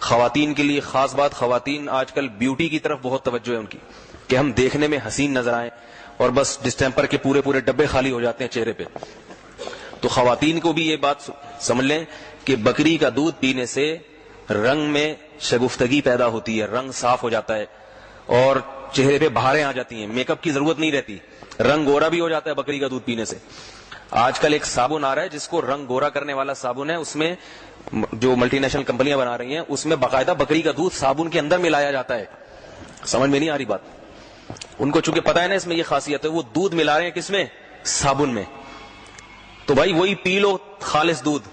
خواتین کے لیے خاص بات، خواتین آج کل بیوٹی کی طرف بہت توجہ ہے ان کی، کہ ہم دیکھنے میں حسین نظر آئیں، اور بس ڈسٹیمپر کے پورے پورے ڈبے خالی ہو جاتے ہیں چہرے پہ. تو خواتین کو بھی یہ بات سمجھ لیں کہ بکری کا دودھ پینے سے رنگ میں شگفتگی پیدا ہوتی ہے، رنگ صاف ہو جاتا ہے اور چہرے پہ بہاریں آ جاتی ہیں، میک اپ کی ضرورت نہیں رہتی، رنگ گورا بھی ہو جاتا ہے بکری کا دودھ پینے سے. آج کل ایک صابن آ رہا ہے جس کو رنگ گورا کرنے والا صابن ہے، اس میں جو ملٹی نیشنل کمپنیاں بنا رہی ہیں اس میں باقاعدہ بکری کا دودھ صابن کے اندر ملایا جاتا ہے. سمجھ میں نہیں آ رہی بات؟ ان کو چونکہ پتا ہے نا اس میں یہ خاصیت ہے، وہ دودھ ملا رہے ہیں کس میں؟ صابن میں. تو بھائی وہی پی لو خالص دودھ.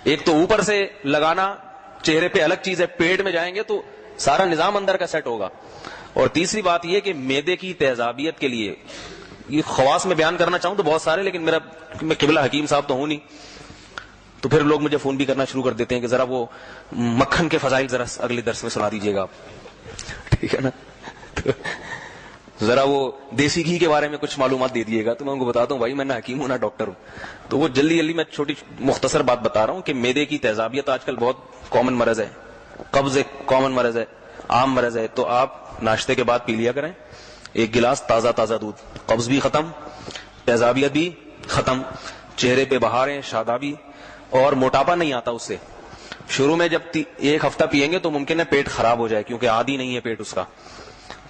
ایک تو اوپر سے لگانا چہرے پہ الگ چیز ہے، پیٹ میں جائیں گے تو سارا نظام اندر کا سیٹ ہوگا. اور تیسری بات یہ کہ معدے کی تیزابیت کے لیے یہ خواص میں بیان کرنا چاہوں تو بہت سارے، لیکن میں قبلہ حکیم صاحب تو ہوں نہیں، تو پھر لوگ مجھے فون بھی کرنا شروع کر دیتے ہیں کہ ذرا وہ مکھن کے فضائل ذرا اگلے درس میں سنا دیجیے گا آپ. ٹھیک ہے نا؟ ذرا وہ دیسی گھی کے بارے میں کچھ معلومات دے دیے گا. تو میں ان کو بتاتا ہوں بھائی میں نہ حکیم ہوں نہ ڈاکٹر ہوں. تو وہ جلدی میں چھوٹی مختصر بات بتا رہا ہوں کہ معدے کی تیزابیت آج کل بہت کامن مرض ہے، قبض ایک کامن مرض ہے، عام مرض ہے. تو آپ ناشتے کے بعد پی لیا کریں ایک گلاس تازہ دودھ، قبض بھی ختم، تیزابیت بھی ختم، چہرے پہ بہاریں، شادابی، اور موٹاپا نہیں آتا اس سے. شروع میں جب ایک ہفتہ پیئیں گے تو ممکن ہے پیٹ خراب ہو جائے کیونکہ عادی نہیں ہے پیٹ اس کا.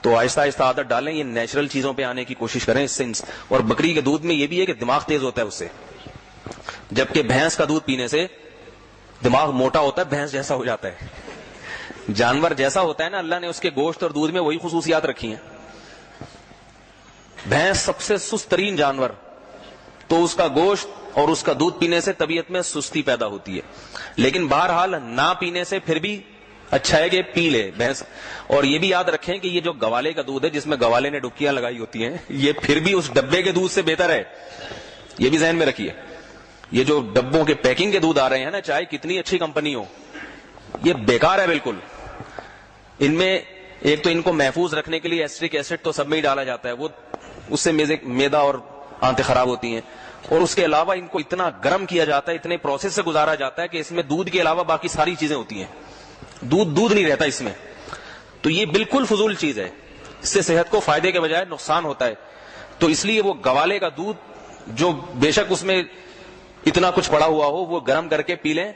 تو آہستہ آہستہ عادت ڈالیں، یہ نیچرل چیزوں پہ آنے کی کوشش کریں اس سے. اور بکری کے دودھ میں یہ بھی ہے کہ دماغ تیز ہوتا ہے اس سے، جبکہ بھینس کا دودھ پینے سے دماغ موٹا ہوتا ہے، بھینس جیسا ہو جاتا ہے. جانور جیسا ہوتا ہے نا، اللہ نے اس کے گوشت اور دودھ میں وہی خصوصیات رکھی ہیں. بھینس سب سے سست ترین جانور، تو اس کا گوشت اور اس کا دودھ پینے سے طبیعت میں سستی پیدا ہوتی ہے. لیکن بہرحال نہ پینے سے پھر بھی اچھا ہے کہ پی لے بھینس. اور یہ بھی یاد رکھیں کہ یہ جو گوالے کا دودھ ہے جس میں گوالے نے ڈبکیاں لگائی ہوتی ہیں، یہ پھر بھی اس ڈبے کے دودھ سے بہتر ہے. یہ بھی ذہن میں رکھیے. یہ جو ڈبوں کے پیکنگ کے دودھ آ رہے ہیں نا، چاہے کتنی اچھی کمپنی ہو، یہ بیکار ہے بالکل. ان میں ایک تو ان کو محفوظ رکھنے کے لیے ایسٹرک ایسڈ تو سب میں ہی ڈالا جاتا ہے، وہ اس سے معدہ اور آنتیں خراب ہوتی ہیں. اور اس کے علاوہ ان کو اتنا گرم کیا جاتا ہے، اتنے پروسیس سے گزارا جاتا ہے کہ اس میں دودھ کے علاوہ باقی ساری چیزیں ہوتی ہیں، دودھ نہیں رہتا اس میں. تو یہ بالکل فضول چیز ہے، اس سے صحت کو فائدے کے بجائے نقصان ہوتا ہے. تو اس لیے وہ گوالے کا دودھ جو بے شک اس میں اتنا کچھ پڑا ہوا ہو، وہ گرم کر کے پی لیں،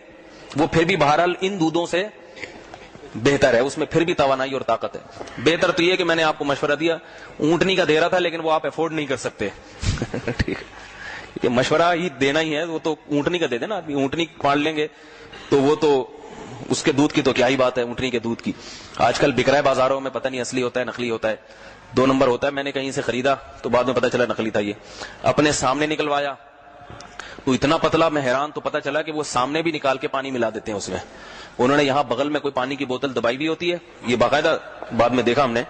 وہ پھر بھی بہرحال ان دودھوں سے بہتر ہے، اس میں پھر بھی توانائی اور طاقت ہے. بہتر تو یہ کہ میں نے آپ کو مشورہ دیا، اونٹنی کا دے رہا تھا لیکن وہ آپ افورڈ نہیں کر سکتے. ٹھیک، یہ مشورہ ہی دینا ہی ہے. وہ تو اونٹنی کا دے دینا، آدمی اونٹنی پال لیں گے تو وہ تو اس کے دودھ کی تو کیا ہی بات ہے. اونٹنی کے دودھ کی آج کل بک رہا ہے بازاروں میں، پتہ نہیں اصلی ہوتا ہے نقلی ہوتا ہے، 2 نمبر ہوتا ہے. میں نے کہیں سے خریدا تو بعد میں پتہ چلا نقلی تھا. یہ اپنے سامنے نکلوایا تو اتنا پتلا، میں حیران. تو پتہ چلا کہ وہ سامنے بھی نکال کے پانی ملا دیتے ہیں اس میں. انہوں نے یہاں بغل میں کوئی پانی کی بوتل دبائی بھی ہوتی ہے، یہ باقاعدہ بعد میں دیکھا ہم نے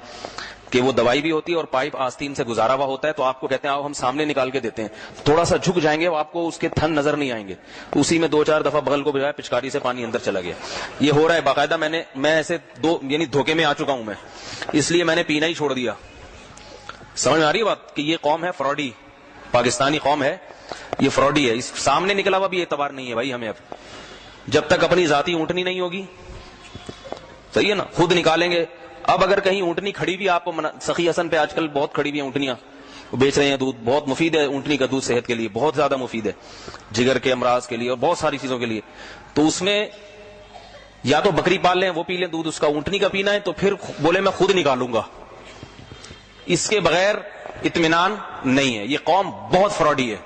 کہ وہ دوائی بھی ہوتی ہے اور پائپ آستین سے گزارا ہوا ہوتا ہے. تو آپ کو کہتے ہیں آؤ ہم سامنے نکال کے دیتے ہیں، تھوڑا سا جھک جائیں گے آپ کو اس کے تھن نظر نہیں آئیں گے. تو اسی میں 2-4 دفعہ بغل کو بجائے پچکاری سے پانی اندر چلا گیا. یہ ہو رہا ہے باقاعدہ. میں ایسے یعنی دھوکے میں آ چکا ہوں میں، اس لیے میں نے پینا ہی چھوڑ دیا. سمجھ میں آ رہی ہے بات کہ یہ قوم ہے فراڈی، پاکستانی قوم ہے یہ فراڈی ہے. اس سامنے نکلا ہوا بھی اعتبار نہیں ہے بھائی ہمیں. اب جب تک اپنی ذاتی اونٹنی نہیں ہوگی، صحیح ہے نا، خود نکالیں گے. اب اگر کہیں اونٹنی کھڑی بھی آپ کو سخی حسن پہ آج کل بہت کھڑی ہوئی ہیں اونٹنیاں، وہ بیچ رہے ہیں دودھ. بہت مفید ہے اونٹنی کا دودھ، صحت کے لیے بہت زیادہ مفید ہے، جگر کے امراض کے لیے اور بہت ساری چیزوں کے لیے. تو اس میں یا تو بکری پال لیں وہ پی لیں دودھ اس کا. اونٹنی کا پینا ہے تو پھر بولے میں خود نکالوں گا، اس کے بغیر اطمینان نہیں ہے. یہ قوم بہت فراڈی ہے.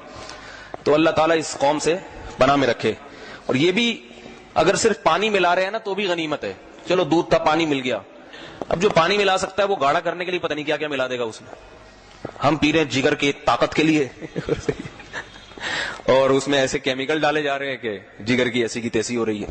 تو اللہ تعالیٰ اس قوم سے پناہ میں رکھے. اور یہ بھی اگر صرف پانی ملا رہے ہیں نا تو بھی غنیمت ہے. چلو دودھ تھا، پانی مل گیا. اب جو پانی ملا سکتا ہے وہ گاڑھا کرنے کے لیے پتہ نہیں کیا کیا ملا دے گا اس میں. ہم پی رہے ہیں جگر کی طاقت کے لیے اور اس میں ایسے کیمیکل ڈالے جا رہے ہیں کہ جگر کی ایسی کی تیسی ہو رہی ہے.